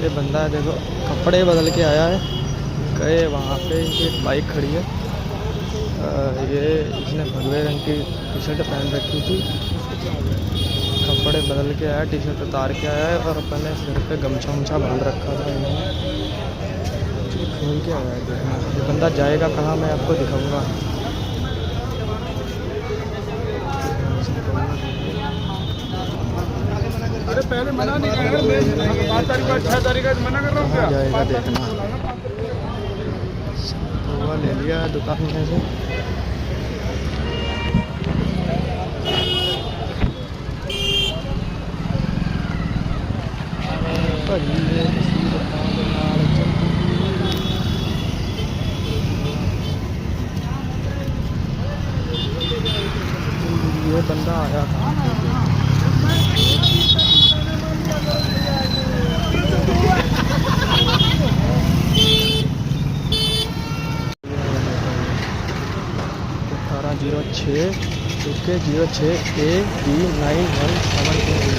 ये बंदा है देखो, कपड़े बदल के आया है। गए वहाँ पे इनकी एक बाइक खड़ी है। ये इसने भगवे रंग की टी शर्ट पहन रखी थी, कपड़े बदल के आया, टी शर्ट उतार के आया है और अपने सिर पे गमछा उमछा बांध रखा था इन्होंने। खोल के आया है देखना, ये बंदा जाएगा कहाँ मैं आपको दिखाऊंगा। अरे पहले मना नहीं कर रहा, 5 तारीख का 6 तारीख का मना कर रहा हूँ क्या? जाएगा देखना। वो ले लिया है दुकान में से। ये बंदा आया था। (1806) (06) A B 9172